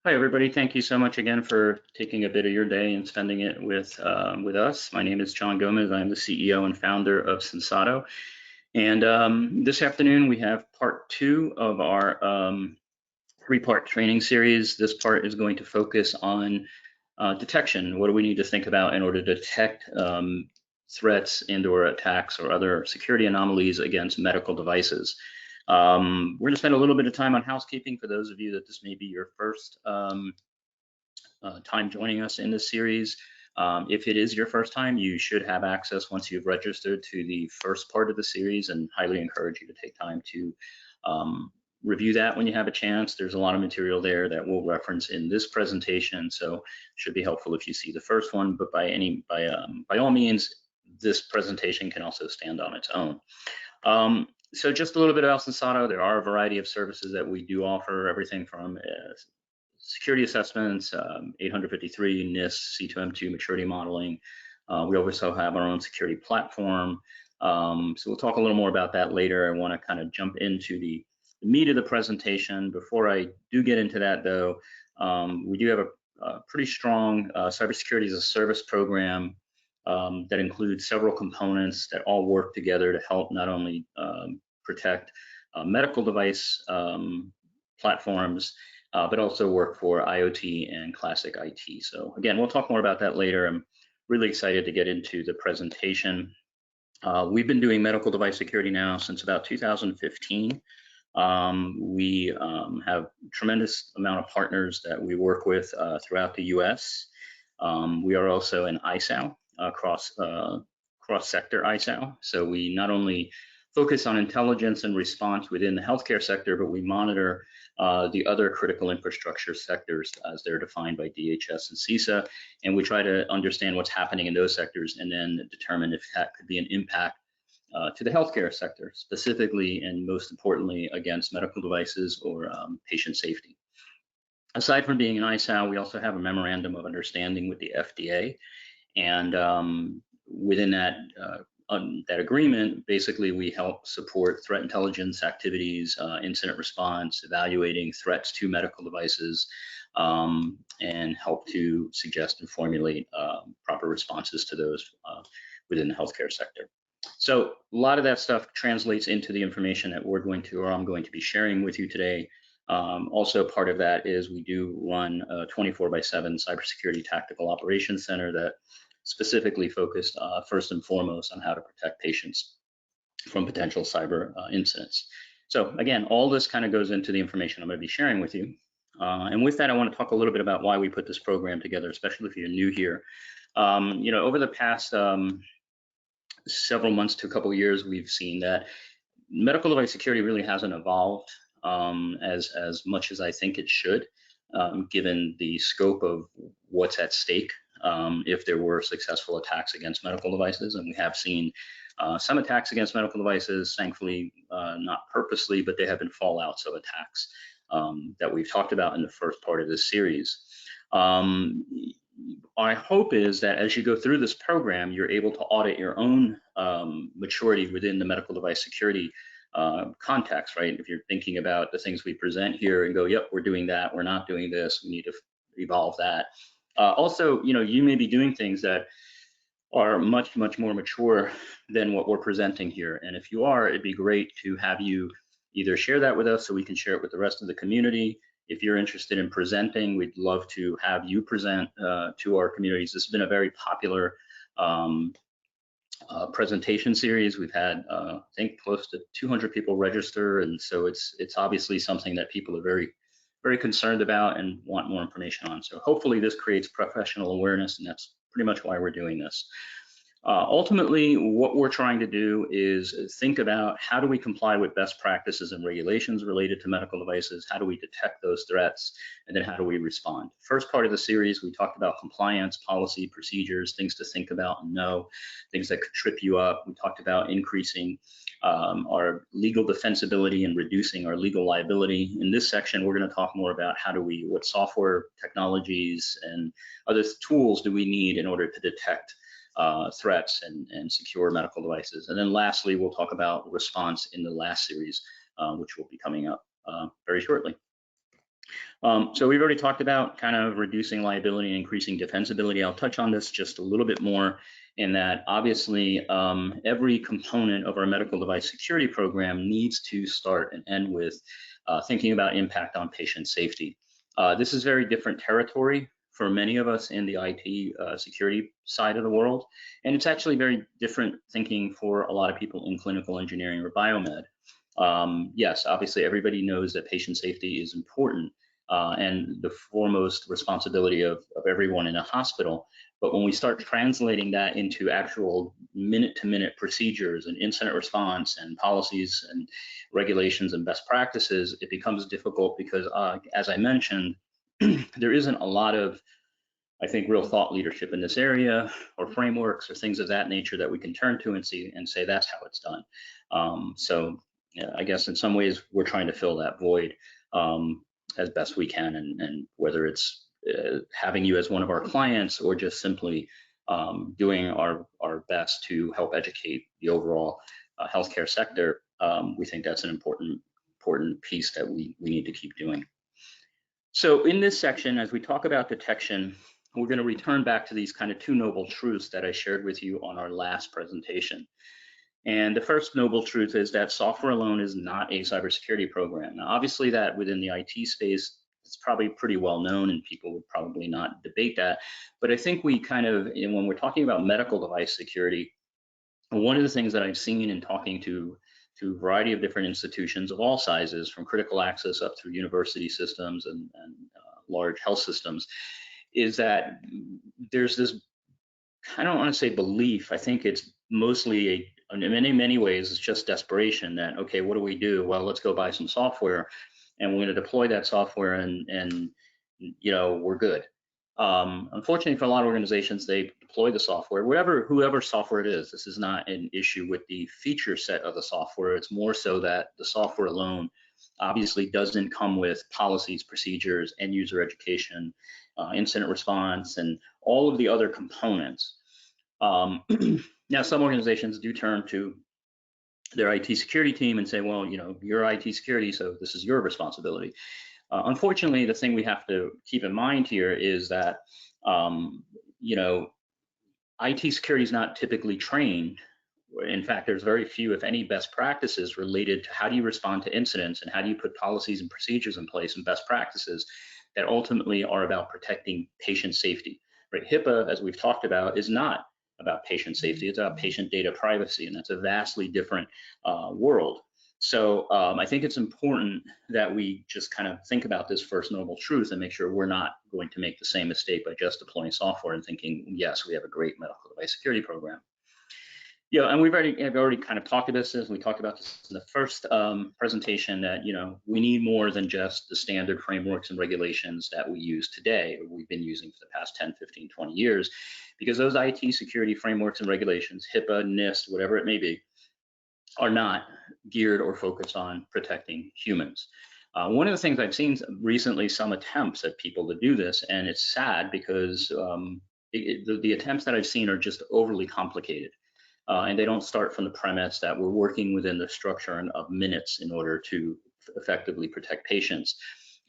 Hi, everybody. Thank you so much again for taking a bit of your day and spending it with us. My name is John Gomez. I'm the CEO and founder of Sensato. And this afternoon, we have part two of our three-part training series. This part is going to focus on detection. What do we need to think about in order to detect threats and/or attacks or other security anomalies against medical devices? We're going to spend a little bit of time on housekeeping for those of you that this may be your first time joining us in this series. If it is your first time, you should have access once you've registered to the first part of the series, and highly encourage you to take time to review that when you have a chance. There's a lot of material there that we'll reference in this presentation, so it should be helpful if you see the first one, but by all means, this presentation can also stand on its own. So just a little bit about Sensato. There are a variety of services that we do offer, everything from security assessments, 853, NIST, C2M2 maturity modeling. We also have our own security platform. So we'll talk a little more about that later. I want to kind of jump into the meat of the presentation. Before I do get into that, though, we do have a pretty strong cybersecurity as a service program that includes several components that all work together to help not only protect medical device platforms, but also work for IoT and classic IT. So again, we'll talk more about that later. I'm really excited to get into the presentation. We've been doing medical device security now since about 2015. We have a tremendous amount of partners that we work with throughout the US. We are also an ISAL, cross-sector ISAL. So we not only focus on intelligence and response within the healthcare sector, but we monitor the other critical infrastructure sectors as they're defined by DHS and CISA, and we try to understand what's happening in those sectors and then determine if that could be an impact to the healthcare sector, specifically and most importantly against medical devices or patient safety. Aside from being an ISAL, we also have a memorandum of understanding with the FDA, and within that agreement, basically we help support threat intelligence activities, incident response, evaluating threats to medical devices, and help to suggest and formulate proper responses to those within the healthcare sector. So a lot of that stuff translates into the information that I'm going to be sharing with you today. Also part of that is we do run a 24/7 cybersecurity tactical operations center that specifically focused first and foremost on how to protect patients from potential cyber incidents. So again, all this kind of goes into the information I'm going to be sharing with you. And with that, I want to talk a little bit about why we put this program together, especially if you're new here. Over the past several months to a couple of years, we've seen that medical device security really hasn't evolved as much as I think it should, given the scope of what's at stake if there were successful attacks against medical devices. And we have seen some attacks against medical devices, thankfully not purposely, but they have been fallouts of attacks that we've talked about in the first part of this series. Our hope is that as you go through this program, you're able to audit your own maturity within the medical device security context, right? If you're thinking about the things we present here and go, yep, we're doing that, we're not doing this, we need to evolve that. Also, you may be doing things that are much, much more mature than what we're presenting here. And if you are, it'd be great to have you either share that with us so we can share it with the rest of the community. If you're interested in presenting, we'd love to have you present to our communities. This has been a very popular presentation series. We've had, I think, close to 200 people register, and so it's obviously something that people are very, very concerned about and want more information on. So hopefully this creates professional awareness, and that's pretty much why we're doing this. Ultimately, what we're trying to do is think about how do we comply with best practices and regulations related to medical devices, how do we detect those threats, and then how do we respond. First part of the series, we talked about compliance, policy, procedures, things to think about and know, things that could trip you up. We talked about increasing our legal defensibility and reducing our legal liability. In this section, we're going to talk more about what software technologies and other tools do we need in order to detect threats and secure medical devices. And then lastly, we'll talk about response in the last series, which will be coming up very shortly. So we've already talked about kind of reducing liability and increasing defensibility. I'll touch on this just a little bit more in that obviously every component of our medical device security program needs to start and end with thinking about impact on patient safety. This is very different territory for many of us in the IT security side of the world, and it's actually very different thinking for a lot of people in clinical engineering or biomed. Yes, obviously everybody knows that patient safety is important, and the foremost responsibility of everyone in a hospital. But when we start translating that into actual minute-to-minute procedures and incident response and policies and regulations and best practices, it becomes difficult because, as I mentioned, there isn't a lot of, I think, real thought leadership in this area or frameworks or things of that nature that we can turn to and say that's how it's done. So yeah, I guess in some ways we're trying to fill that void as best we can, and whether it's having you as one of our clients or just simply doing our best to help educate the overall healthcare sector, we think that's an important piece that we need to keep doing. So in this section, as we talk about detection, we're going to return back to these kind of two noble truths that I shared with you on our last presentation. And the first noble truth is that software alone is not a cybersecurity program. Now, obviously that within the IT space, it's probably pretty well known and people would probably not debate that. But I think we kind of, when we're talking about medical device security, one of the things that I've seen in talking to a variety of different institutions of all sizes, from critical access up through university systems and large health systems, is that there's this, I don't want to say belief, I think it's mostly in many ways, it's just desperation that, okay, what do we do? Well, let's go buy some software and we're going to deploy that software and you know, we're good. Unfortunately for a lot of organizations, they deploy the software, whoever software it is. This is not an issue with the feature set of the software. It's more so that the software alone obviously doesn't come with policies, procedures, end user education, incident response, and all of the other components. Now, some organizations do turn to their IT security team and say, well, you know, you're IT security, so this is your responsibility. Unfortunately, the thing we have to keep in mind here is that, you know, IT security is not typically trained. In fact, there's very few, if any, best practices related to how do you respond to incidents and how do you put policies and procedures in place and best practices that ultimately are about protecting patient safety. Right? HIPAA, as we've talked about, is not about patient safety. It's about patient data privacy, and that's a vastly different world. So I think it's important that we just kind of think about this first noble truth and make sure we're not going to make the same mistake by just deploying software and thinking, yes, we have a great medical device security program. Yeah, and we've already kind of talked about this. We talked about this in the first presentation that, you know, we need more than just the standard frameworks and regulations that we use today, or we've been using for the past 10, 15, 20 years, because those IT security frameworks and regulations, HIPAA, NIST, whatever it may be, are not geared or focused on protecting humans. One of the things I've seen recently, some attempts at people to do this, and it's sad because the attempts that I've seen are just overly complicated. And they don't start from the premise that we're working within the structure of minutes in order to effectively protect patients.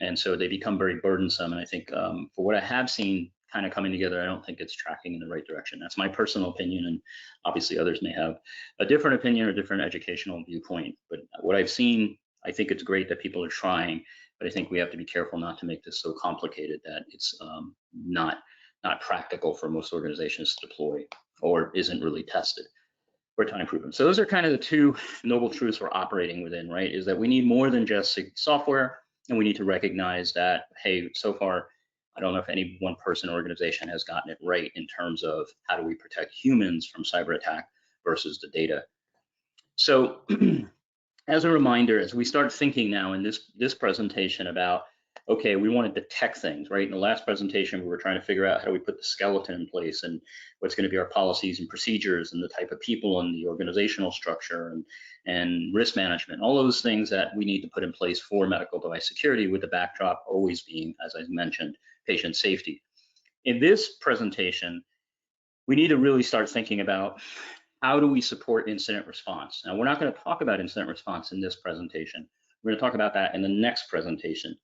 And so they become very burdensome. And I think for what I have seen kind of coming together, I don't think it's tracking in the right direction. That's my personal opinion. And obviously others may have a different opinion or different educational viewpoint. But what I've seen, I think it's great that people are trying, but I think we have to be careful not to make this so complicated that it's not practical for most organizations to deploy or isn't really tested for time improvement. So those are kind of the two noble truths we're operating within, right? Is that we need more than just software, and we need to recognize that, hey, so far, I don't know if any one person or organization has gotten it right in terms of how do we protect humans from cyber attack versus the data. So as a reminder, as we start thinking now in this presentation about, okay, we want to detect things, right? In the last presentation, we were trying to figure out how do we put the skeleton in place and what's going to be our policies and procedures and the type of people and the organizational structure and risk management, all those things that we need to put in place for medical device security, with the backdrop always being, as I mentioned, patient safety. In this presentation, we need to really start thinking about how do we support incident response. Now, we're not going to talk about incident response in this presentation. We're going to talk about that in the next presentation.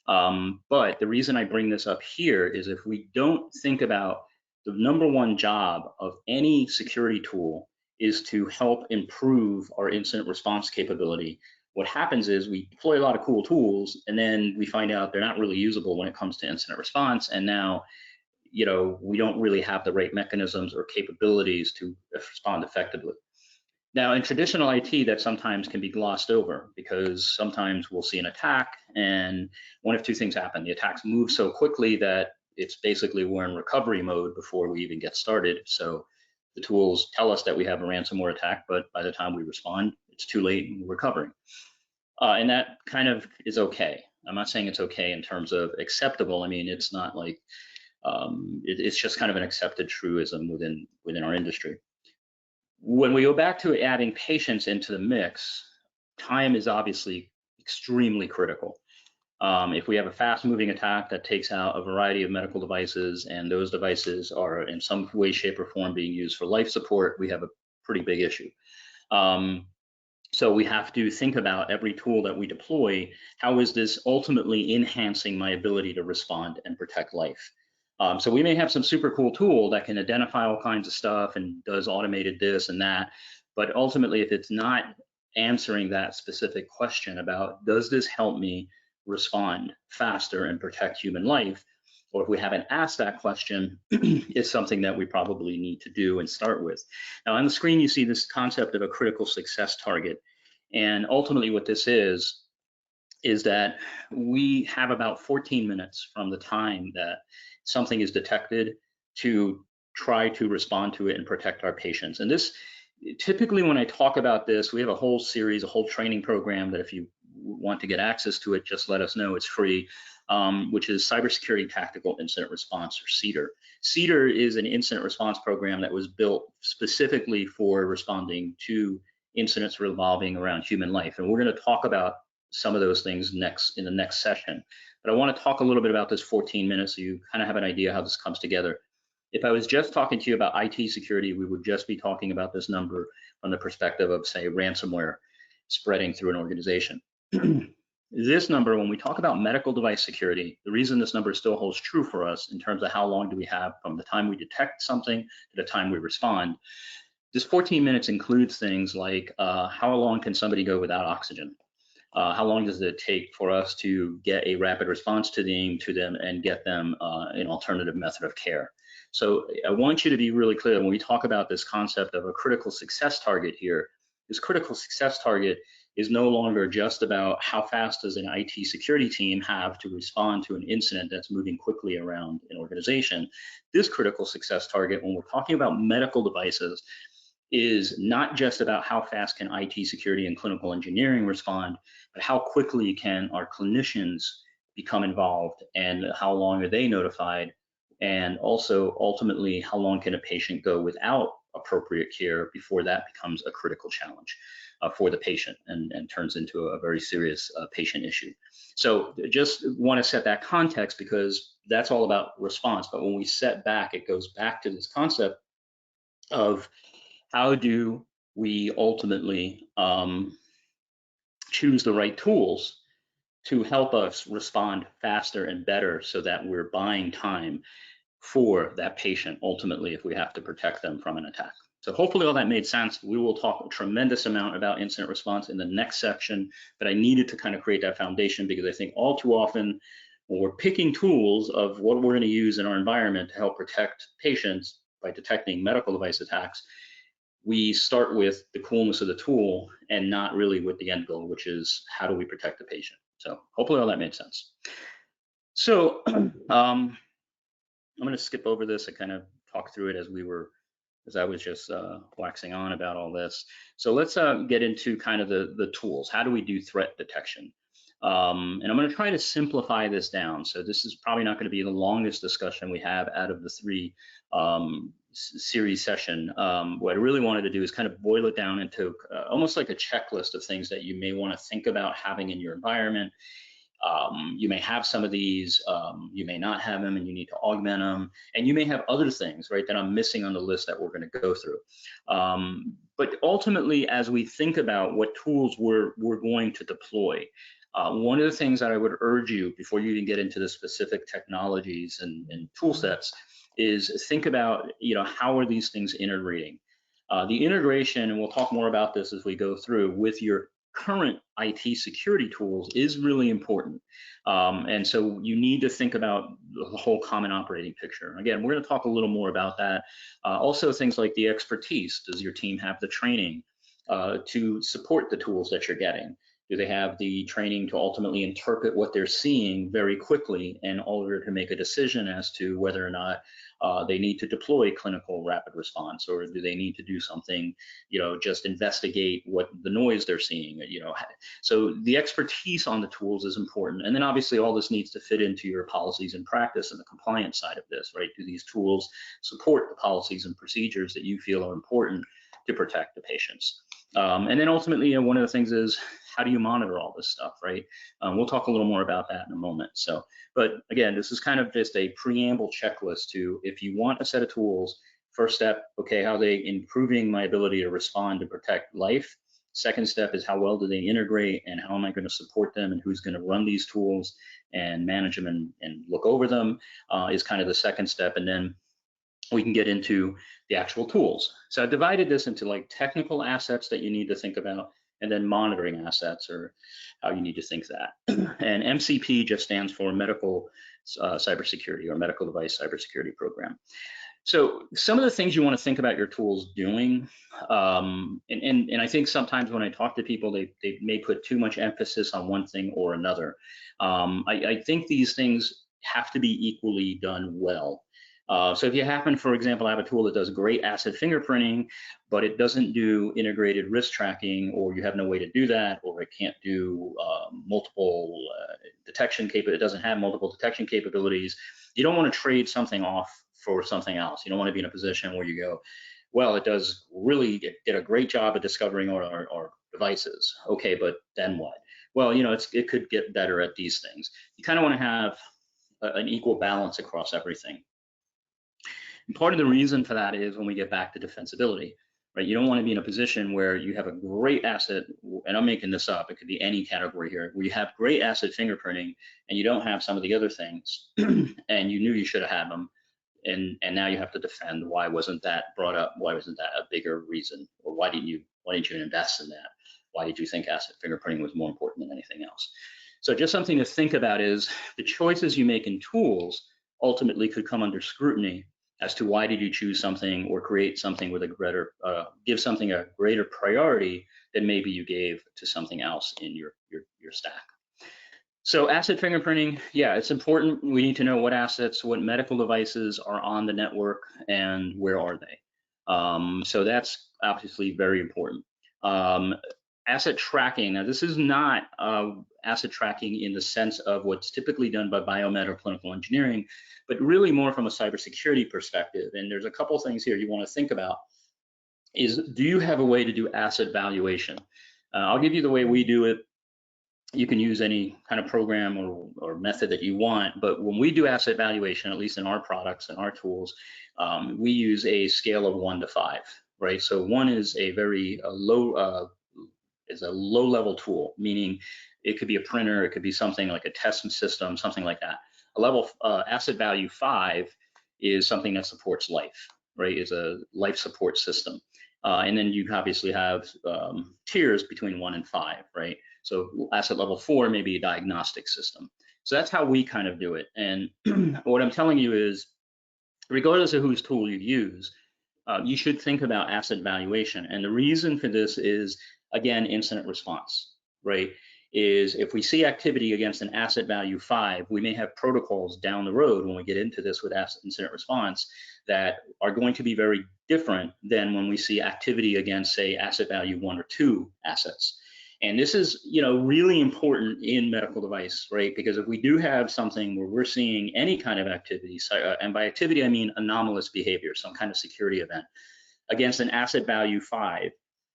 But the reason I bring this up here is if we don't think about the number one job of any security tool is to help improve our incident response capability. What happens is we deploy a lot of cool tools and then we find out they're not really usable when it comes to incident response. And now, we don't really have the right mechanisms or capabilities to respond effectively. Now, in traditional IT, that sometimes can be glossed over because sometimes we'll see an attack and one of two things happen. The attacks move so quickly that it's basically we're in recovery mode before we even get started. So the tools tell us that we have a ransomware attack, but by the time we respond, it's too late and we're recovering. And that kind of is okay. I'm not saying it's okay in terms of acceptable. I mean, it's not like, it's just kind of an accepted truism within our industry. When we go back to adding patients into the mix, time is obviously extremely critical. If we have a fast-moving attack that takes out a variety of medical devices and those devices are in some way, shape, or form being used for life support, we have a pretty big issue. So we have to think about every tool that we deploy, how is this ultimately enhancing my ability to respond and protect life? So we may have some super cool tool that can identify all kinds of stuff and does automated this and that, but ultimately if it's not answering that specific question about does this help me respond faster and protect human life, or if we haven't asked that question, is something that we probably need to do and start with. Now on the screen you see this concept of a critical success target, and ultimately what this is that we have about 14 minutes from the time that something is detected to try to respond to it and protect our patients. And this, typically when I talk about this, we have a whole series, a whole training program that if you want to get access to it, just let us know, it's free, which is Cybersecurity Tactical Incident Response, or CETR. CETR is an incident response program that was built specifically for responding to incidents revolving around human life. And we're going to talk about some of those things in the next session. But I want to talk a little bit about this 14 minutes so you kind of have an idea how this comes together. If I was just talking to you about IT security, we would just be talking about this number from the perspective of, say, ransomware spreading through an organization. This number, when we talk about medical device security, the reason this number still holds true for us in terms of how long do we have from the time we detect something to the time we respond, this 14 minutes includes things like how long can somebody go without oxygen? How long does it take for us to get a rapid response to them and get them an alternative method of care? So I want you to be really clear when we talk about this concept of a critical success target here. This critical success target is no longer just about how fast does an IT security team have to respond to an incident that's moving quickly around an organization. This critical success target, when we're talking about medical devices, is not just about how fast can IT security and clinical engineering respond, but how quickly can our clinicians become involved and how long are they notified, and also ultimately how long can a patient go without appropriate care before that becomes a critical challenge for the patient and turns into a very serious patient issue. So just want to set that context because that's all about response, but when we set back, it goes back to this concept of how do we ultimately choose the right tools to help us respond faster and better so that we're buying time for that patient ultimately if we have to protect them from an attack. So hopefully all that made sense. We will talk a tremendous amount about incident response in the next section, but I needed to kind of create that foundation because I think all too often when we're picking tools of what we're going to use in our environment to help protect patients by detecting medical device attacks, we start with the coolness of the tool and not really with the end goal, which is how do we protect the patient. So hopefully all that made sense. So I'm going to skip over this. I kind of talked through it as I was just waxing on about all this. So let's get into kind of the tools. How do we do threat detection? And I'm going to try to simplify this down. So this is probably not going to be the longest discussion we have out of the three series session. What I really wanted to do is kind of boil it down into almost like a checklist of things that you may want to think about having in your environment. You may have some of these, you may not have them and you need to augment them, and you may have other things, right, that I'm missing on the list that we're going to go through. But ultimately, as we think about what tools we're going to deploy, One of the things that I would urge you before you even get into the specific technologies and tool sets is think about, how are these things integrating? The integration, and we'll talk more about this as we go through, with your current IT security tools is really important. And so you need to think about the whole common operating picture. Again, we're going to talk a little more about that. Also, things like the expertise. Does your team have the training to support the tools that you're getting? Do they have the training to ultimately interpret what they're seeing very quickly in order to make a decision as to whether or not they need to deploy clinical rapid response, or do they need to do something, just investigate what the noise they're seeing, So the expertise on the tools is important. And then obviously all this needs to fit into your policies and practice and the compliance side of this, right? Do these tools support the policies and procedures that you feel are important to protect the patients? And then ultimately, one of the things is, how do you monitor all this stuff, right? We'll talk a little more about that in a moment. But again, this is kind of just a preamble checklist to, if you want a set of tools, first step, okay, how are they improving my ability to respond to protect life? Second step is, how well do they integrate, and how am I going to support them, and who's going to run these tools and manage them and look over them is kind of the second step. And then we can get into the actual tools. So I divided this into like technical assets that you need to think about, and then monitoring assets, or how you need to think that. And MCP just stands for Medical Cybersecurity, or Medical Device Cybersecurity Program. So some of the things you want to think about your tools doing, and I think sometimes when I talk to people, they may put too much emphasis on one thing or another. I think these things have to be equally done well. So if you happen, for example, to have a tool that does great asset fingerprinting, but it doesn't do integrated risk tracking, or you have no way to do that, or it can't do multiple detection it doesn't have multiple detection capabilities, you don't want to trade something off for something else. You don't want to be in a position where you go, well, it did a great job at discovering our devices. Okay, but then what? Well, it could get better at these things. You kind of want to have an equal balance across everything. And part of the reason for that is when we get back to defensibility, right? You don't want to be in a position where you have a great asset, and I'm making this up, it could be any category here, where you have great asset fingerprinting and you don't have some of the other things, and you knew you should have had them, and now you have to defend, why wasn't that brought up? Why wasn't that a bigger reason? Or why didn't you invest in that? Why did you think asset fingerprinting was more important than anything else? So just something to think about is, the choices you make in tools ultimately could come under scrutiny as to why did you choose something or create something with a greater, give something a greater priority than maybe you gave to something else in your stack. So asset fingerprinting, yeah, it's important. We need to know what assets, what medical devices are on the network, and where are they. So that's obviously very important. Asset tracking, now this is not asset tracking in the sense of what's typically done by biomed or clinical engineering, but really more from a cybersecurity perspective. And there's a couple things here you want to think about. Is, do you have a way to do asset valuation? I'll give you the way we do it. You can use any kind of program or method that you want, but when we do asset valuation, at least in our products and our tools, we use a scale of 1 to 5, right? So 1 is a very low level tool, meaning it could be a printer, it could be something like a test system, something like that. A level asset value 5 is something that supports life, right? Is a life support system. And then you obviously have tiers between 1 and 5, right? So asset level 4 may be a diagnostic system. So that's how we kind of do it. And what I'm telling you is, regardless of whose tool you use, you should think about asset valuation. And the reason for this is, again, incident response, right? Is if we see activity against an asset value 5, we may have protocols down the road when we get into this with asset incident response that are going to be very different than when we see activity against, say, asset value 1 or 2 assets. And this is, really important in medical device, right? Because if we do have something where we're seeing any kind of activity, and by activity I mean anomalous behavior, some kind of security event, against an asset value 5,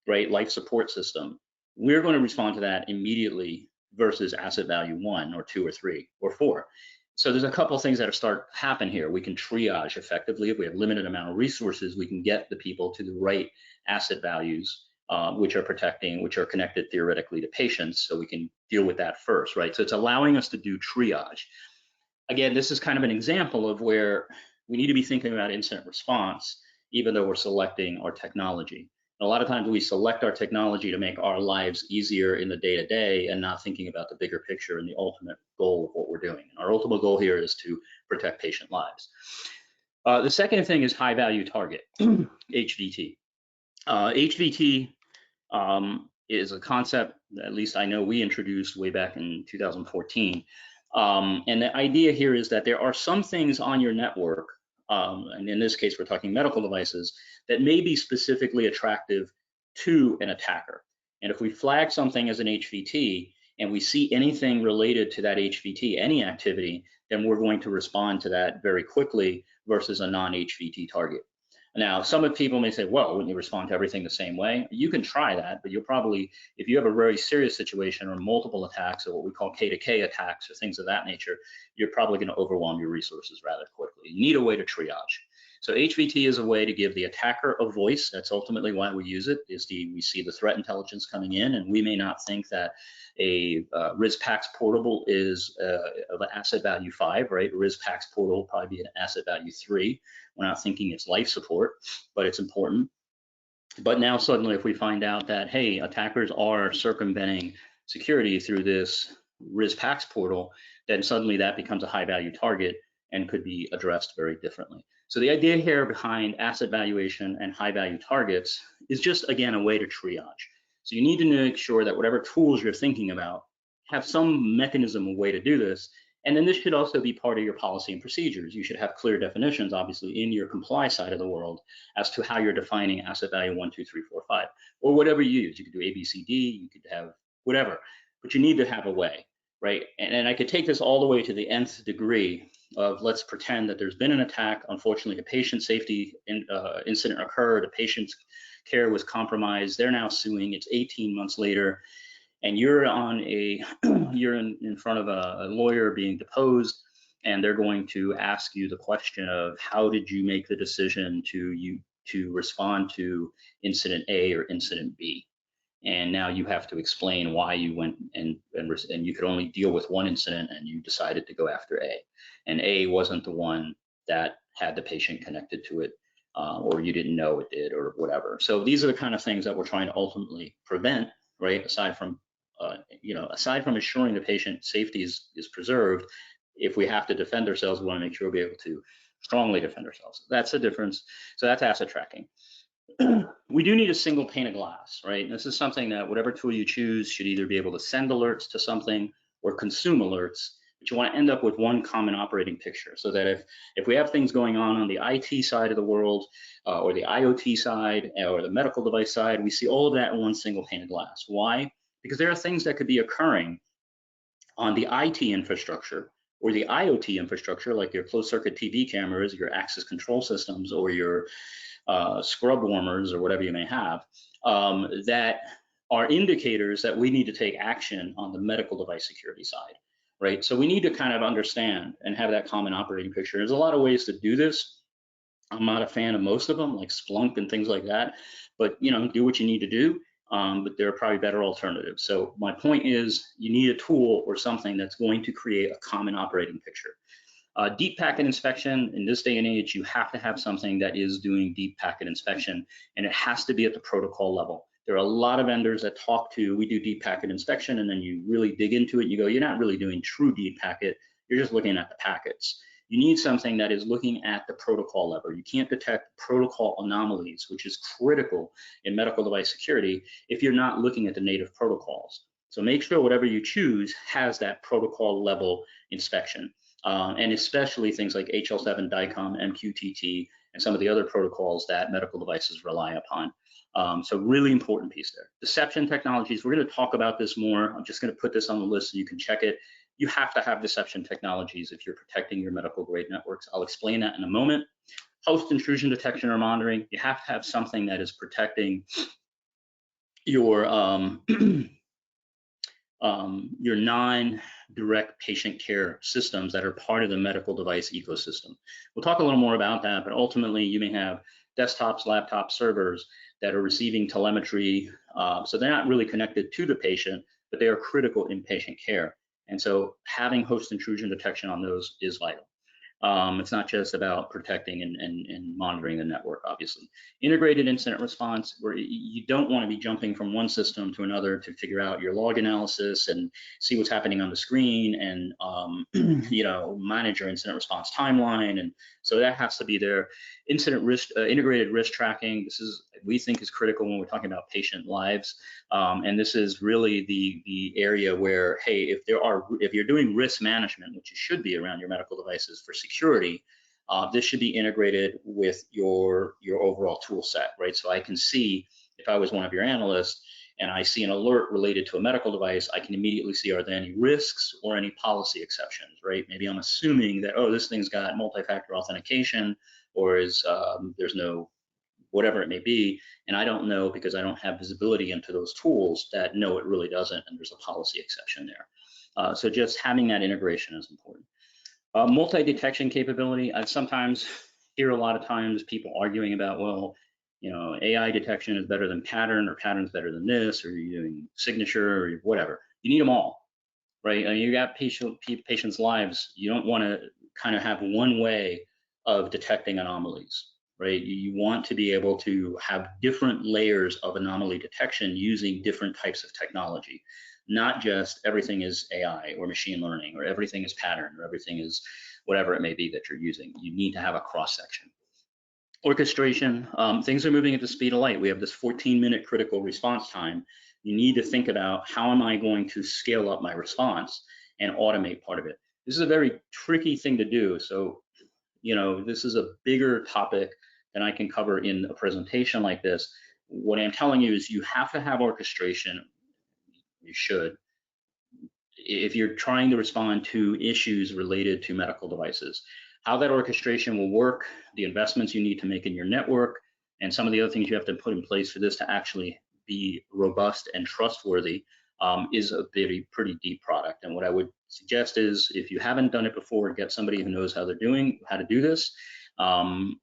right, life support system, we're going to respond to that immediately versus asset value 1 or 2 or 3 or 4. So there's a couple of things that start to happen here. We can triage effectively. If we have limited amount of resources, we can get the people to the right asset values, which are connected theoretically to patients, so we can deal with that first, right? So it's allowing us to do triage. Again, this is kind of an example of where we need to be thinking about incident response, even though we're selecting our technology. And a lot of times we select our technology to make our lives easier in the day-to-day and not thinking about the bigger picture and the ultimate goal of what we're doing. And our ultimate goal here is to protect patient lives. The second thing is high value target, HVT. HVT is a concept that at least I know we introduced way back in 2014. And the idea here is that there are some things on your network, and in this case, we're talking medical devices, that may be specifically attractive to an attacker. And if we flag something as an HVT and we see anything related to that HVT, any activity, then we're going to respond to that very quickly versus a non-HVT target. Now, some of people may say, well, wouldn't you respond to everything the same way? You can try that, but you'll probably, if you have a very serious situation or multiple attacks or what we call K2K attacks or things of that nature, you're probably going to overwhelm your resources rather quickly. You need a way to triage. So HVT is a way to give the attacker a voice. That's ultimately why we use it, is we see the threat intelligence coming in, and we may not think that a RIS-PAX portable is of an asset value 5, right? A RIS-PAX portable will probably be an asset value 3. We're not thinking it's life support, but it's important. But now suddenly if we find out that, hey, attackers are circumventing security through this RIS-PAX portal, then suddenly that becomes a high value target and could be addressed very differently. So the idea here behind asset valuation and high value targets is just, again, a way to triage. So you need to make sure that whatever tools you're thinking about have some mechanism, a way to do this. And then this should also be part of your policy and procedures. You should have clear definitions, obviously, in your comply side of the world as to how you're defining asset value 1, 2, 3, 4, 5, or whatever you use. You could do A, B, C, D, you could have whatever, but you need to have a way, right? And I could take this all the way to the nth degree of, let's pretend that there's been an attack. Unfortunately, a patient safety incident occurred, a patient's care was compromised. They're now suing. It's 18 months later, and you're on you're in front of a lawyer being deposed, and they're going to ask you the question of, how did you make the decision to respond to incident A or incident B? And now you have to explain why you went and you could only deal with one incident and you decided to go after A. And A wasn't the one that had the patient connected to it, or you didn't know it did, or whatever. So these are the kind of things that we're trying to ultimately prevent, right? Aside from assuring the patient safety is preserved, if we have to defend ourselves, we want to make sure we'll be able to strongly defend ourselves. That's the difference. So that's asset tracking. We do need a single pane of glass, right? And this is something that whatever tool you choose should either be able to send alerts to something or consume alerts, but you want to end up with one common operating picture, so that if we have things going on the IT side of the world, or the IoT side, or the medical device side, we see all of that in one single pane of glass. Why? Because there are things that could be occurring on the IT infrastructure or the IoT infrastructure, like your closed circuit TV cameras, your access control systems, or your scrub warmers, or whatever you may have, that are indicators that we need to take action on the medical device security side, right? So we need to kind of understand and have that common operating picture. There's a lot of ways to do this. I'm not a fan of most of them, like Splunk and things like that, but do what you need to do. But there are probably better alternatives. So my point is, you need a tool or something that's going to create a common operating picture. Deep packet inspection, in this day and age, you have to have something that is doing deep packet inspection, and it has to be at the protocol level. There are a lot of vendors that we do deep packet inspection, and then you really dig into it, you go, you're not really doing true deep packet, you're just looking at the packets. You need something that is looking at the protocol level. You can't detect protocol anomalies, which is critical in medical device security, if you're not looking at the native protocols. So make sure whatever you choose has that protocol level inspection. And especially things like HL7, DICOM, MQTT, and some of the other protocols that medical devices rely upon. So really important piece there. Deception technologies, we're going to talk about this more. I'm just going to put this on the list so you can check it. You have to have deception technologies if you're protecting your medical grade networks. I'll explain that in a moment. Host intrusion detection or monitoring, you have to have something that is protecting your non-direct patient care systems that are part of the medical device ecosystem. We'll talk a little more about that, but ultimately you may have desktops, laptops, servers that are receiving telemetry, so they're not really connected to the patient, but they are critical in patient care. And so having host intrusion detection on those is vital. It's not just about protecting and monitoring the network, obviously. Integrated incident response, where you don't want to be jumping from one system to another to figure out your log analysis and see what's happening on the screen and manage your incident response timeline. And so that has to be there. Incident risk, integrated risk tracking. This is, we think, is critical when we're talking about patient lives. And this is really the area where, hey, if you're doing risk management, which you should be around your medical devices for security, this should be integrated with your overall tool set, right? So I can see, if I was one of your analysts and I see an alert related to a medical device, I can immediately see, are there any risks or any policy exceptions, right? Maybe I'm assuming that, oh, this thing's got multi-factor authentication, or is there's no whatever it may be, and I don't know because I don't have visibility into those tools that no, it really doesn't, and there's a policy exception there. So just having that integration is important. Multi-detection capability. I sometimes hear a lot of times people arguing about, well, AI detection is better than pattern, or pattern's better than this, or you're doing signature, or whatever. You need them all, right? I mean, you got patients' lives. You don't want to kind of have one way of detecting anomalies, right? You want to be able to have different layers of anomaly detection using different types of technology, not just everything is AI or machine learning, or everything is pattern, or everything is whatever it may be that you're using. You need to have a cross-section. Orchestration, things are moving at the speed of light. We have this 14-minute critical response time. You need to think about, how am I going to scale up my response and automate part of it? This is a very tricky thing to do. So, this is a bigger topic than I can cover in a presentation like this. What I'm telling you is you have to have orchestration. You should, if you're trying to respond to issues related to medical devices. How that orchestration will work, the investments you need to make in your network, and some of the other things you have to put in place for this to actually be robust and trustworthy is a pretty deep product. And what I would suggest is, if you haven't done it before, get somebody who knows how to do this, and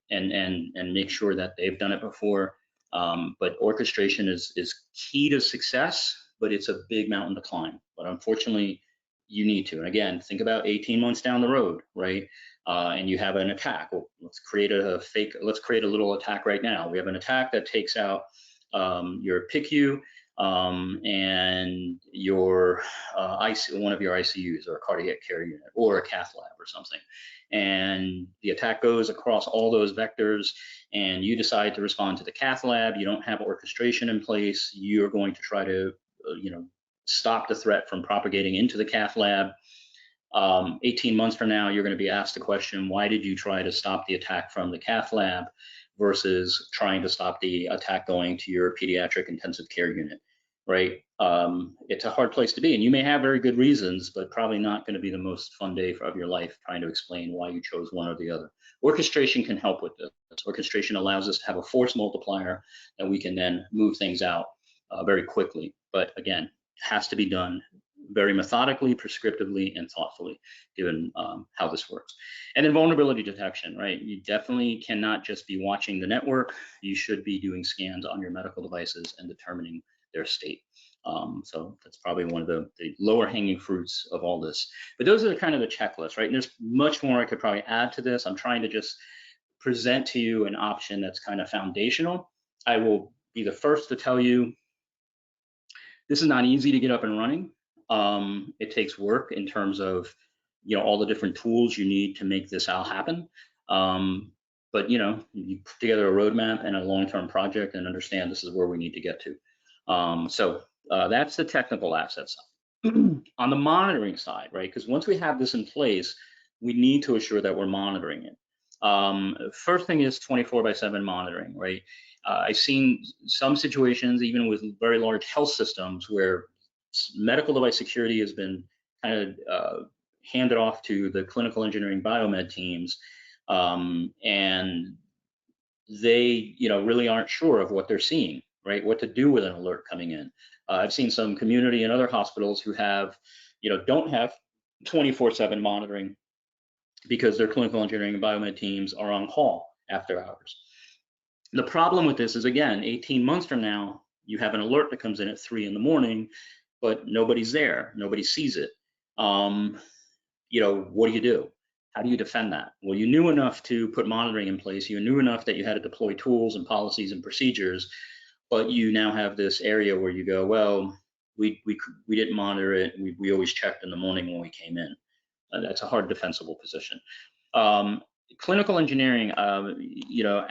make sure that they've done it before. But orchestration is key to success, but it's a big mountain to climb. But unfortunately, you need to. And again, think about 18 months down the road, right? And you have an attack. Well, let's create a little attack right now. We have an attack that takes out your PICU and your one of your ICUs, or a cardiac care unit, or a cath lab or something. And the attack goes across all those vectors, and you decide to respond to the cath lab. You don't have orchestration in place. You're going to try to stop the threat from propagating into the cath lab. 18 months from now, you're going to be asked the question, why did you try to stop the attack from the cath lab versus trying to stop the attack going to your pediatric intensive care unit, right? It's a hard place to be, and you may have very good reasons, but probably not going to be the most fun day of your life trying to explain why you chose one or the other. Orchestration can help with this. Orchestration allows us to have a force multiplier that we can then move things out very quickly. But again, it has to be done very methodically, prescriptively, and thoughtfully, given how this works. And then vulnerability detection, right? You definitely cannot just be watching the network. You should be doing scans on your medical devices and determining their state. So that's probably one of the lower hanging fruits of all this. But those are kind of the checklist, right? And there's much more I could probably add to this. I'm trying to just present to you an option that's kind of foundational. I will be the first to tell you, this is not easy to get up and running. It takes work in terms of, all the different tools you need to make this all happen. But you put together a roadmap and a long-term project and understand this is where we need to get to. So that's the technical assets. On the monitoring side, right? Because once we have this in place, we need to assure that we're monitoring it. First thing is 24/7 monitoring, right? I've seen some situations, even with very large health systems, where medical device security has been kind of handed off to the clinical engineering biomed teams, and they really aren't sure of what they're seeing, right? What to do with an alert coming in. I've seen some community and other hospitals who have, don't have 24/7 monitoring because their clinical engineering and biomed teams are on call after hours. The problem with this is, again, 18 months from now, you have an alert that comes in at 3 in the morning. but nobody's there, nobody sees it. What do? How do you defend that? Well, you knew enough to put monitoring in place. You knew enough that you had to deploy tools and policies and procedures, but you now have this area where you go, well, we didn't monitor it. We always checked in the morning when we came in. That's a hard defensible position. Clinical engineering,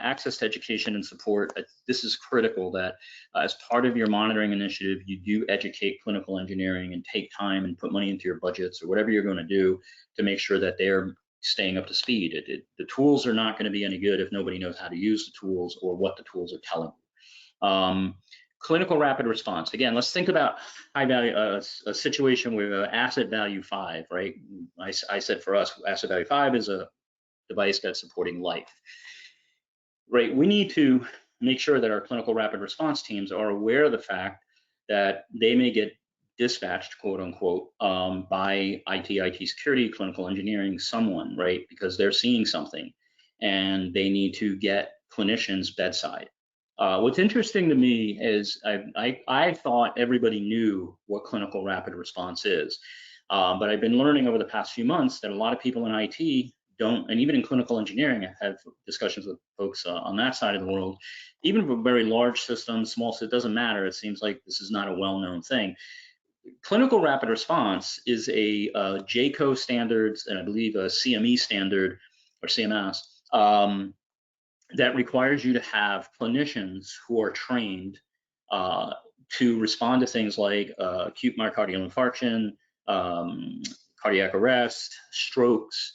access to education and support. This is critical that as part of your monitoring initiative, you do educate clinical engineering and take time and put money into your budgets or whatever you're going to do to make sure that they're staying up to speed. The tools are not going to be any good if nobody knows how to use the tools or what the tools are telling you. Clinical rapid response. Again, let's think about high value, a situation where asset value 5, right? I said for us, asset value 5 is a device that's supporting life, right? We need to make sure that our clinical rapid response teams are aware of the fact that they may get dispatched, quote unquote, by IT security, clinical engineering, someone, right? Because they're seeing something and they need to get clinicians bedside. What's interesting to me is I thought everybody knew what clinical rapid response is, but I've been learning over the past few months that a lot of people in IT don't, and even in clinical engineering, I've had discussions with folks on that side of the world, even for very large systems, small systems, it doesn't matter. It seems like this is not a well-known thing. Clinical rapid response is a JCO standards, and I believe a CME standard or CMS, that requires you to have clinicians who are trained to respond to things like acute myocardial infarction, cardiac arrest, strokes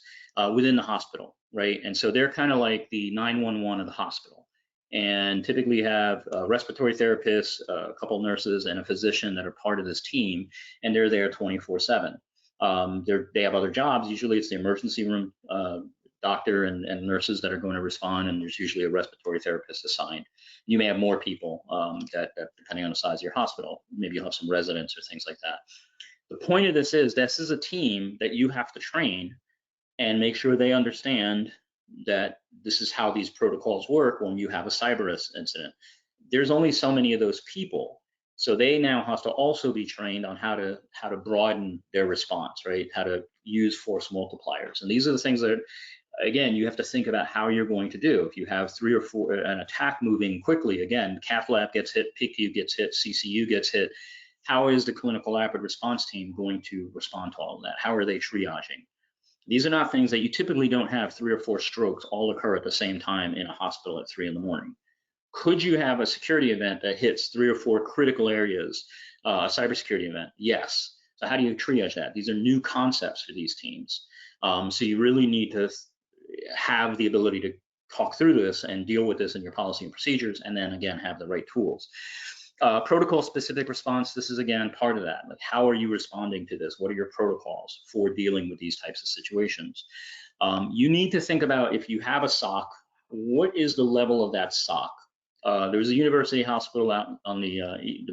within the hospital, right? And so they're kind of like the 911 of the hospital. And typically have a respiratory therapists, a couple nurses, and a physician that are part of this team, and they're there 24/7. They have other jobs. Usually it's the emergency room doctor and nurses that are going to respond, and there's usually a respiratory therapist assigned. You may have more people that depending on the size of your hospital, maybe you'll have some residents or things like that. The point of this is a team that you have to train and make sure they understand that this is how these protocols work when you have a cyber incident. There's only so many of those people. So they now have to also be trained on how to broaden their response, right? How to use force multipliers. And these are the things that, again, you have to think about how you're going to do. If you have 3 or 4, an attack moving quickly, again, cath lab gets hit, PICU gets hit, CCU gets hit, how is the clinical rapid response team going to respond to all of that? How are they triaging? These are not things that you typically don't have 3 or 4 strokes all occur at the same time in a hospital at 3 in the morning. Could you have a security event that hits 3 or 4 critical areas, a cybersecurity event? Yes. So how do you triage that? These are new concepts for these teams. So you really need to have the ability to talk through this and deal with this in your policy and procedures, and then again, have the right tools. Protocol specific response, this is again part of that. Like, how are you responding to this? What are your protocols for dealing with these types of situations? You need to think about, if you have a SOC, what is the level of that SOC? There was a university hospital out on the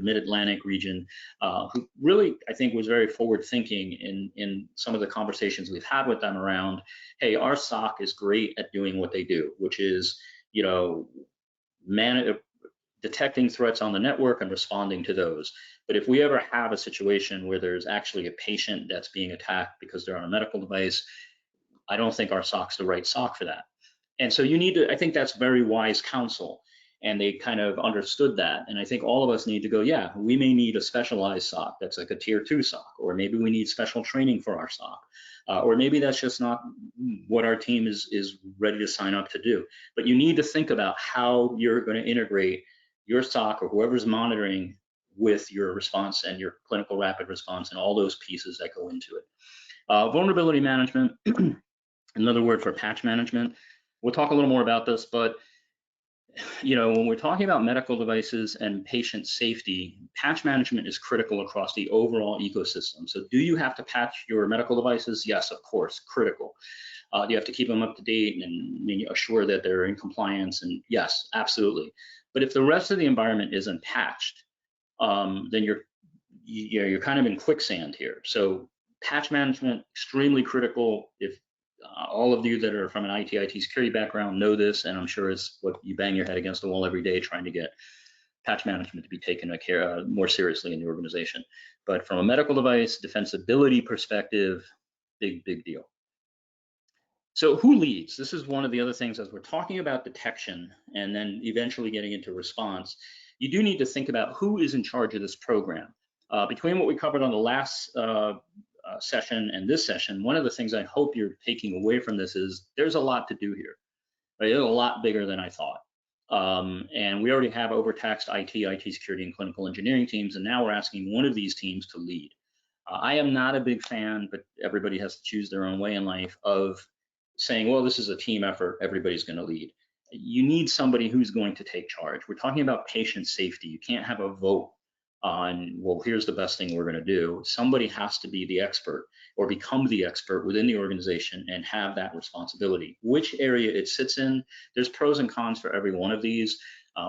mid-Atlantic region who really, I think, was very forward-thinking in some of the conversations we've had with them around, hey, our SOC is great at doing what they do, which is, detecting threats on the network and responding to those. But if we ever have a situation where there's actually a patient that's being attacked because they're on a medical device, I don't think our SOC's the right SOC for that. And so you need to, I think that's very wise counsel. And they kind of understood that. And I think all of us need to go, yeah, we may need a specialized SOC that's like a tier 2 SOC, or maybe we need special training for our SOC, or maybe that's just not what our team is ready to sign up to do. But you need to think about how you're going to integrate your SOC or whoever's monitoring with your response and your clinical rapid response and all those pieces that go into it. Vulnerability management, another word for patch management. We'll talk a little more about this, but when we're talking about medical devices and patient safety, patch management is critical across the overall ecosystem. So do you have to patch your medical devices? Yes, of course, critical. Do you have to keep them up to date and assure that they're in compliance? And yes, absolutely. But if the rest of the environment isn't patched, then you're kind of in quicksand here. So patch management, extremely critical. If all of you that are from an IT security background know this, and I'm sure it's what you bang your head against the wall every day trying to get patch management to be taken more seriously in the organization. But from a medical device defensibility perspective, big deal. So who leads? This is one of the other things as we're talking about detection and then eventually getting into response. You do need to think about who is in charge of this program. Between what we covered on the last session and this session, one of the things I hope you're taking away from this is there's a lot to do here. Right? It's a lot bigger than I thought. And we already have overtaxed IT security, and clinical engineering teams, and now we're asking one of these teams to lead. I am not a big fan, but everybody has to choose their own way in life, of saying, well, this is a team effort, everybody's going to lead. You need somebody who's going to take charge. We're talking about patient safety. You can't have a vote on, well, here's the best thing we're going to do. Somebody has to be the expert or become the expert within the organization and have that responsibility. Which area it sits in, there's pros and cons for every one of these.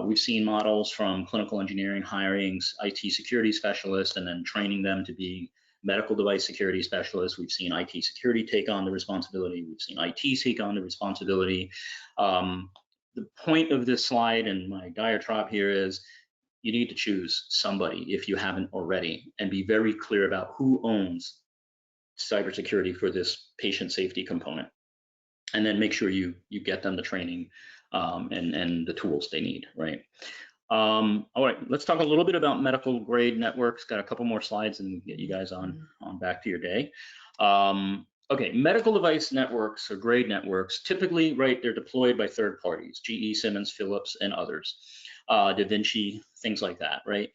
We've seen models from clinical engineering hiring IT security specialists and then training them to be medical device security specialists. We've seen IT security take on the responsibility. We've seen IT take on the responsibility. The point of this slide and my diatribe here is you need to choose somebody if you haven't already, and be very clear about who owns cybersecurity for this patient safety component. And then make sure you get them the training and the tools they need, right? All right, let's talk a little bit about medical grade networks. Got a couple more slides and get you guys on back to your day. Okay, medical device networks or grade networks, typically, right, they're deployed by third parties, GE, Siemens, Philips, and others, Da Vinci, things like that, right?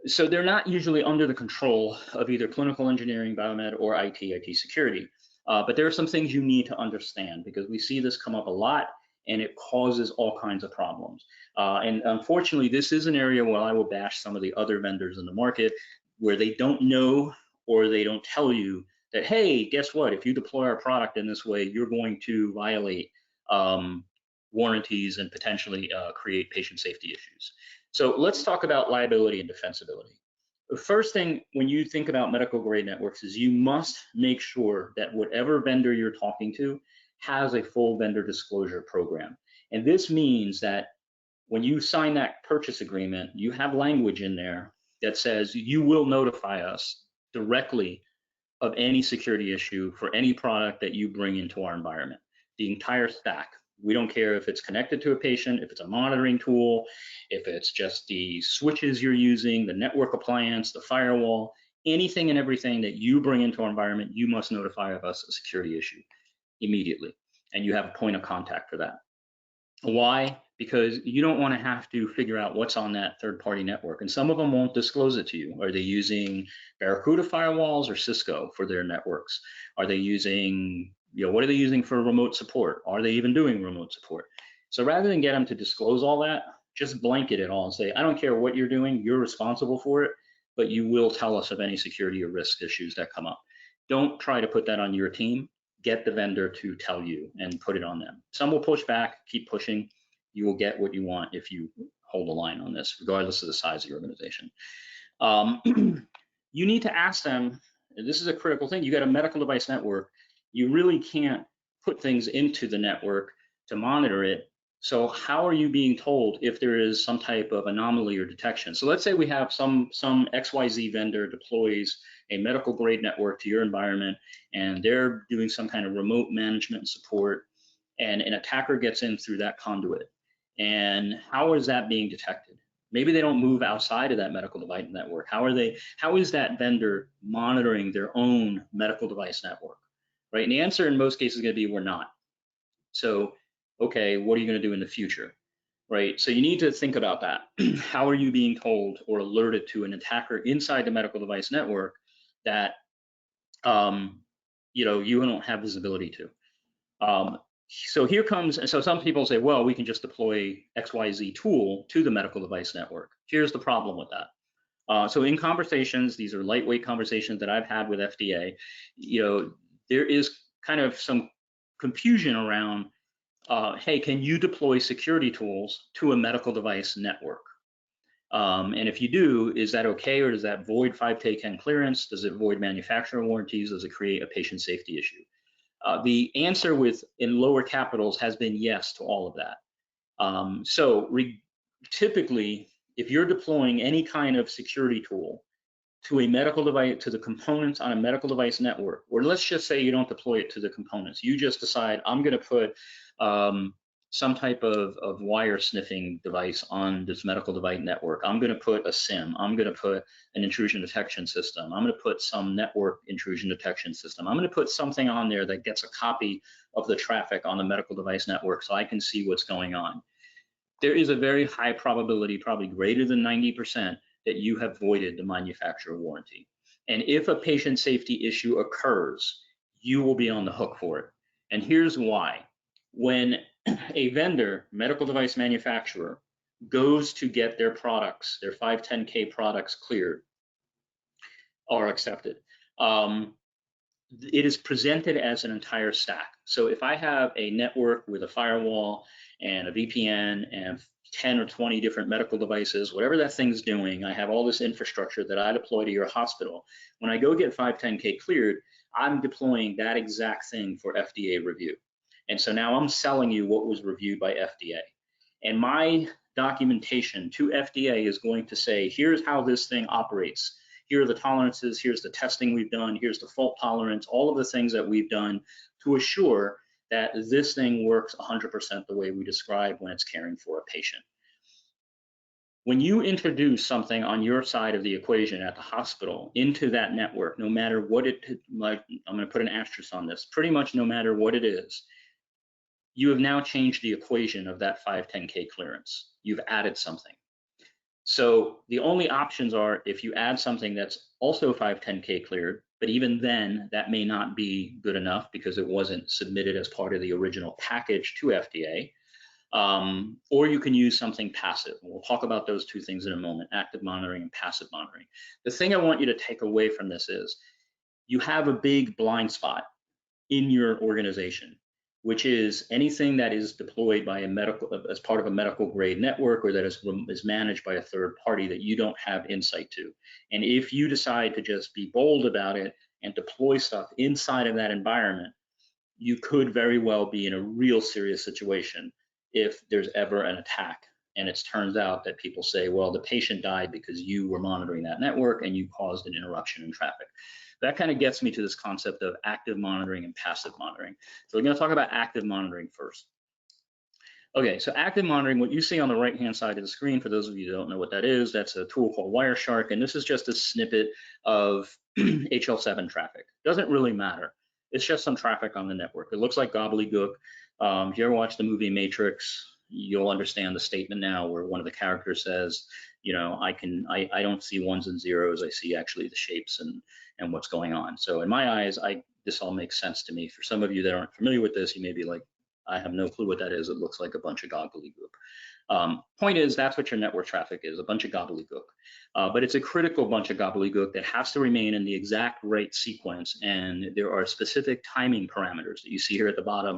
So they're not usually under the control of either clinical engineering, biomed, or IT security. But there are some things you need to understand because we see this come up a lot and it causes all kinds of problems. And unfortunately, this is an area where I will bash some of the other vendors in the market where they don't know or they don't tell you that, hey, guess what? If you deploy our product in this way, you're going to violate warranties and potentially create patient safety issues. So let's talk about liability and defensibility. The first thing when you think about medical grade networks is you must make sure that whatever vendor you're talking to has a full vendor disclosure program. And this means that when you sign that purchase agreement, you have language in there that says you will notify us directly of any security issue for any product that you bring into our environment, the entire stack. We don't care if it's connected to a patient, if it's a monitoring tool, if it's just the switches you're using, the network appliance, the firewall, anything and everything that you bring into our environment, you must notify of us a security issue immediately. And you have a point of contact for that. Why? Because you don't want to have to figure out what's on that third-party network. And some of them won't disclose it to you. Are they using Barracuda firewalls or Cisco for their networks? Are they using, what are they using for remote support? Are they even doing remote support? So rather than get them to disclose all that, just blanket it all and say, I don't care what you're doing, you're responsible for it, but you will tell us of any security or risk issues that come up. Don't try to put that on your team. Get the vendor to tell you and put it on them. Some will push back, keep pushing. You will get what you want if you hold the line on this, regardless of the size of your organization. You need to ask them, and this is a critical thing, you got a medical device network, you really can't put things into the network to monitor it. So how are you being told if there is some type of anomaly or detection? So let's say we have some XYZ vendor deploys a medical grade network to your environment and they're doing some kind of remote management support and an attacker gets in through that conduit. And how is that being detected? Maybe they don't move outside of that medical device network. How is that vendor monitoring their own medical device network, right? And the answer in most cases is going to be we're not. So, okay, what are you going to do in the future, right? So you need to think about that. How are you being told or alerted to an attacker inside the medical device network that you don't have visibility to? So here comes, so some people say, well, we can just deploy XYZ tool to the medical device network. Here's the problem with that. So in conversations, these are lightweight conversations that I've had with FDA, there is kind of some confusion around, hey, can you deploy security tools to a medical device network? And if you do, is that okay, or does that void 510 clearance? Does it void manufacturer warranties? Does it create a patient safety issue? The answer in lower capitals has been yes to all of that. Typically, if you're deploying any kind of security tool to a medical device, to the components on a medical device network, or let's just say you don't deploy it to the components, you just decide, I'm going to put some type of wire sniffing device on this medical device network. I'm going to put a SIM. I'm going to put an intrusion detection system. I'm going to put some network intrusion detection system. I'm going to put something on there that gets a copy of the traffic on the medical device network so I can see what's going on. There is a very high probability, probably greater than 90%, that you have voided the manufacturer warranty. And if a patient safety issue occurs, you will be on the hook for it. And here's why. When a vendor, medical device manufacturer, goes to get their products, their 510K products cleared or accepted, it is presented as an entire stack. So if I have a network with a firewall and a VPN and 10 or 20 different medical devices, whatever that thing's doing, I have all this infrastructure that I deploy to your hospital. When I go get 510K cleared, I'm deploying that exact thing for FDA review. And so now I'm selling you what was reviewed by FDA. And my documentation to FDA is going to say, here's how this thing operates. Here are the tolerances, here's the testing we've done, here's the fault tolerance, all of the things that we've done to assure that this thing works 100% the way we describe when it's caring for a patient. When you introduce something on your side of the equation at the hospital into that network, no matter what it, like, I'm going to put an asterisk on this, pretty much no matter what it is, you have now changed the equation of that 510K clearance. You've added something. So the only options are if you add something that's also 510K cleared, but even then that may not be good enough because it wasn't submitted as part of the original package to FDA, or you can use something passive. We'll talk about those two things in a moment, active monitoring and passive monitoring. The thing I want you to take away from this is you have a big blind spot in your organization, which is anything that is deployed by a medical, as part of a medical grade network, or that is managed by a third party that you don't have insight to. And if you decide to just be bold about it and deploy stuff inside of that environment, you could very well be in a real serious situation if there's ever an attack. And it turns out that people say, well, the patient died because you were monitoring that network and you caused an interruption in traffic. That kind of gets me to this concept of active monitoring and passive monitoring. So we're going to talk about active monitoring first. Okay, so active monitoring, what you see on the right-hand side of the screen, for those of you who don't know what that is, that's a tool called Wireshark, and this is just a snippet of HL7 traffic. Doesn't really matter. It's just some traffic on the network. It looks like gobbledygook. If you ever watch the movie Matrix, you'll understand the statement now where one of the characters says, you know, I don't see ones and zeros, I see actually the shapes and what's going on. So in my eyes, this all makes sense to me. For some of you that aren't familiar with this, you may be like, I have no clue what that is. It looks like a bunch of gobbledygook. Point is, that's what your network traffic is, a bunch of gobbledygook. But it's a critical bunch of gobbledygook that has to remain in the exact right sequence. And there are specific timing parameters that you see here at the bottom,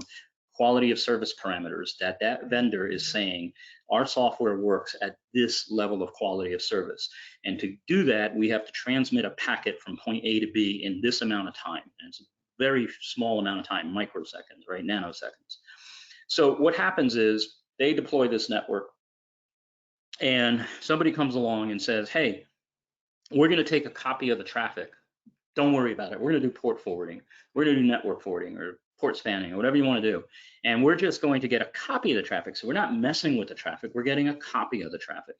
quality of service parameters that vendor is saying our software works at this level of quality of service. And to do that, we have to transmit a packet from point A to B in this amount of time. And it's a very small amount of time, microseconds, right, nanoseconds. So what happens is they deploy this network and somebody comes along and says, hey, we're going to take a copy of the traffic. Don't worry about it. We're going to do port forwarding. We're going to do network forwarding or port spanning or whatever you want to do. And we're just going to get a copy of the traffic. So we're not messing with the traffic. We're getting a copy of the traffic.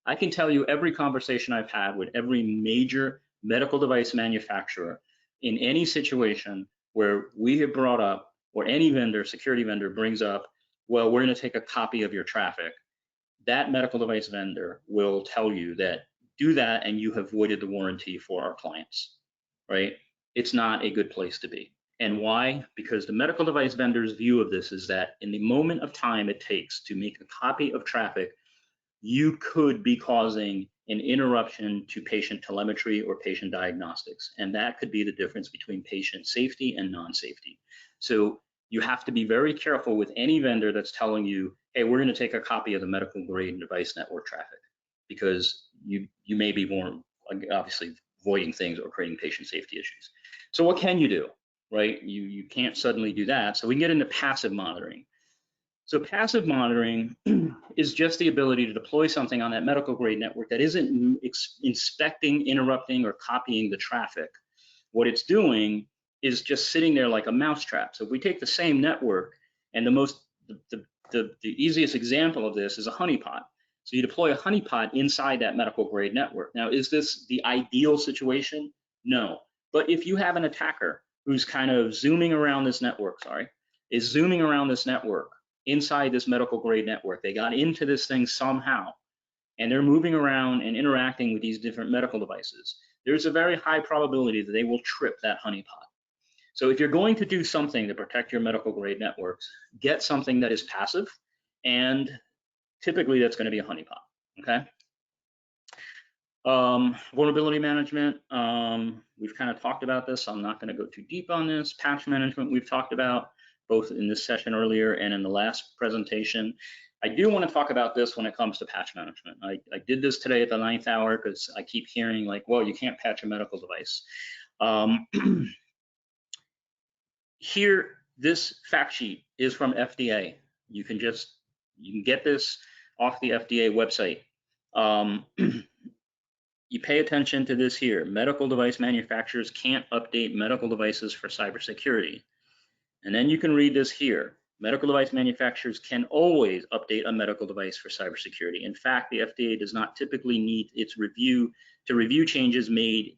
I can tell you every conversation I've had with every major medical device manufacturer in any situation where we have brought up, or any vendor, security vendor brings up, well, we're going to take a copy of your traffic. That medical device vendor will tell you that do that and you have voided the warranty for our clients, right? It's not a good place to be. And why? Because the medical device vendor's view of this is that in the moment of time it takes to make a copy of traffic, you could be causing an interruption to patient telemetry or patient diagnostics. And that could be the difference between patient safety and non-safety. So you have to be very careful with any vendor that's telling you, hey, we're going to take a copy of the medical grade device network traffic, because you may be more obviously voiding things or creating patient safety issues. So what can you do, right? You can't suddenly do that. So we can get into passive monitoring. So passive monitoring is just the ability to deploy something on that medical grade network that isn't inspecting, interrupting, or copying the traffic. What it's doing is just sitting there like a mousetrap. So if we take the same network, and the easiest example of this is a honeypot. So you deploy a honeypot inside that medical grade network. Now, is this the ideal situation? No. But if you have an attacker who's kind of zooming around this network, is zooming around this network inside this medical grade network, they got into this thing somehow, and they're moving around and interacting with these different medical devices, there's a very high probability that they will trip that honeypot. So if you're going to do something to protect your medical grade networks, get something that is passive, and typically that's going to be a honeypot, okay? Vulnerability management, we've kind of talked about this, so I'm not going to go too deep on this. Patch management we've talked about both in this session earlier and in the last presentation. I do want to talk about this when it comes to patch management. I did this today at the 9th hour because I keep hearing like, well, you can't patch a medical device. Here, this fact sheet is from FDA. You can get this off the FDA website. You pay attention to this here. Medical device manufacturers can't update medical devices for cybersecurity. And then you can read this here. Medical device manufacturers can always update a medical device for cybersecurity. In fact, the FDA does not typically need its review changes made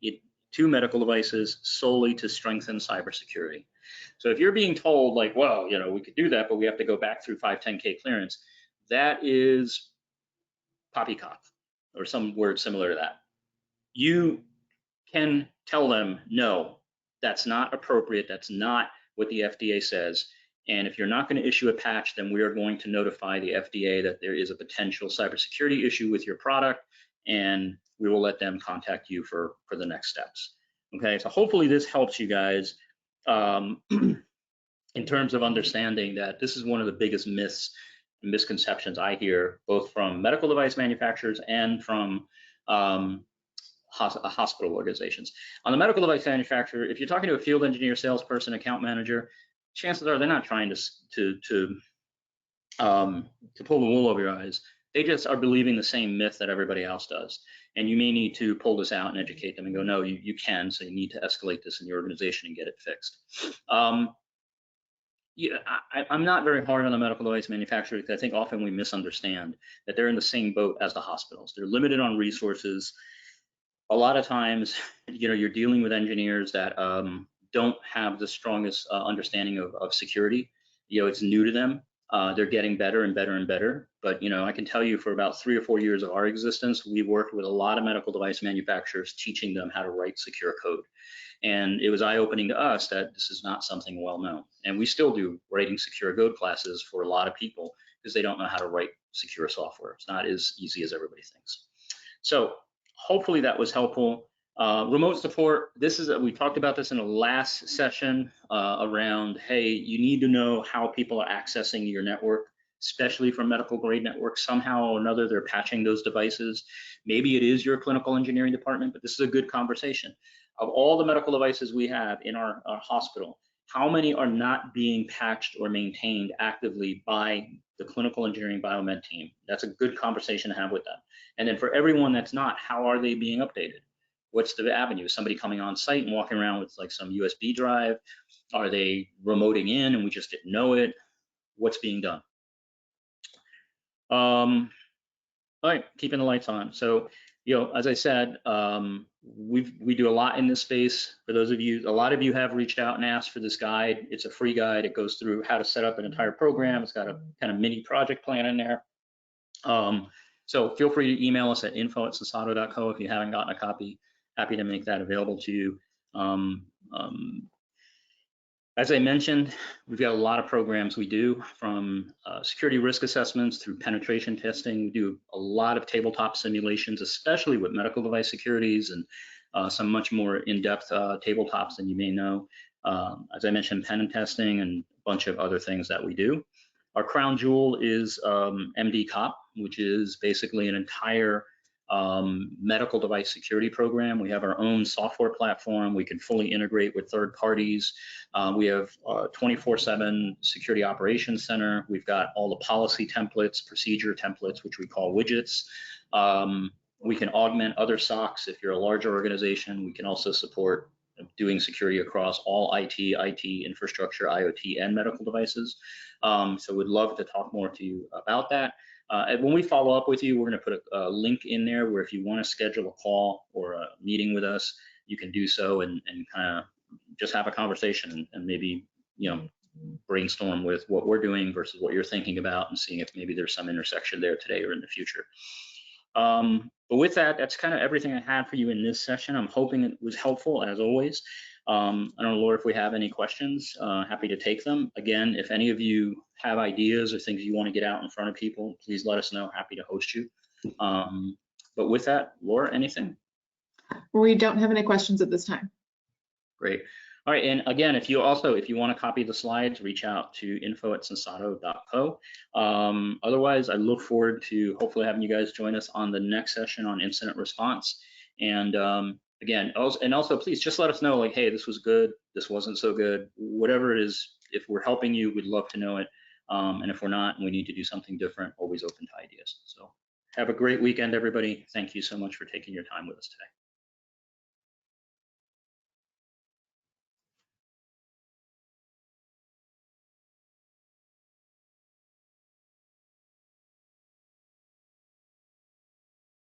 to medical devices solely to strengthen cybersecurity. So if you're being told like, well, you know, we could do that, but we have to go back through 510K clearance, that is poppycock or some word similar to that. You can tell them, no, that's not appropriate. That's not what the FDA says. And if you're not going to issue a patch, then we are going to notify the FDA that there is a potential cybersecurity issue with your product, and we will let them contact you for the next steps. Okay, so hopefully this helps you guys in terms of understanding that this is one of the biggest myths and misconceptions I hear, both from medical device manufacturers and from hospital organizations. On the medical device manufacturer, if you're talking to a field engineer, salesperson, account manager, chances are they're not trying to pull the wool over your eyes. They just are believing the same myth that everybody else does. And you may need to pull this out and educate them and go, no, you can, so you need to escalate this in your organization and get it fixed. Yeah, I'm not very hard on the medical device manufacturer because I think often we misunderstand that they're in the same boat as the hospitals. They're limited on resources. A lot of times, you know, you're dealing with engineers that don't have the strongest understanding of security. You know, it's new to them. They're getting better and better and better. But, you know, I can tell you for about 3 or 4 years of our existence, we've worked with a lot of medical device manufacturers teaching them how to write secure code. And it was eye-opening to us that this is not something well known. And we still do writing secure code classes for a lot of people because they don't know how to write secure software. It's not as easy as everybody thinks. So hopefully that was helpful. Remote support, we talked about this in the last session around, hey, you need to know how people are accessing your network, especially from medical grade networks. Somehow or another, they're patching those devices. Maybe it is your clinical engineering department, but this is a good conversation. Of all the medical devices we have in our hospital, how many are not being patched or maintained actively by the clinical engineering biomed team? That's a good conversation to have with them. And then for everyone that's not, how are they being updated? What's the avenue? Is somebody coming on site and walking around with like some USB drive? Are they remoting in and we just didn't know it? What's being done? All right, keeping the lights on. So, you know, as I said, we do a lot in this space. For those of you, a lot of you have reached out and asked for this guide. It's a free guide. It goes through how to set up an entire program. It's got a kind of mini project plan in there. So feel free to email us at info@sensato.co if you haven't gotten a copy. Happy to make that available to you. As I mentioned, we've got a lot of programs we do, from security risk assessments through penetration testing. We do a lot of tabletop simulations, especially with medical device securities, and some much more in-depth tabletops than you may know. As I mentioned, pen testing and a bunch of other things that we do. Our crown jewel is MD Cop, which is basically an entire medical device security program. We have our own software platform. We can fully integrate with third parties. We have 24/7 security operations center. We've got all the policy templates, procedure templates, which we call widgets. We can augment other SOCs. If you're a larger organization, we can also support doing security across all IT infrastructure, IoT, and medical devices. So we'd love to talk more to you about that. And when we follow up with you, we're going to put a link in there where if you want to schedule a call or a meeting with us, you can do so and kind of just have a conversation and maybe, you know, brainstorm with what we're doing versus what you're thinking about and seeing if maybe there's some intersection there today or in the future. But with that, that's kind of everything I had for you in this session. I'm hoping it was helpful as always. I don't know, Laura, if we have any questions, happy to take them. Again, if any of you have ideas or things you want to get out in front of people, please let us know. Happy to host you. But with that, Laura, anything? We don't have any questions at this time. Great. All right, and again, if you want to copy the slides, reach out to info@sensato.co. Otherwise, I look forward to hopefully having you guys join us on the next session on incident response. And again, also please just let us know, like, hey, this was good, this wasn't so good, whatever it is. If we're helping you, we'd love to know it. And if we're not, and we need to do something different, always open to ideas. So have a great weekend, everybody. Thank you so much for taking your time with us today.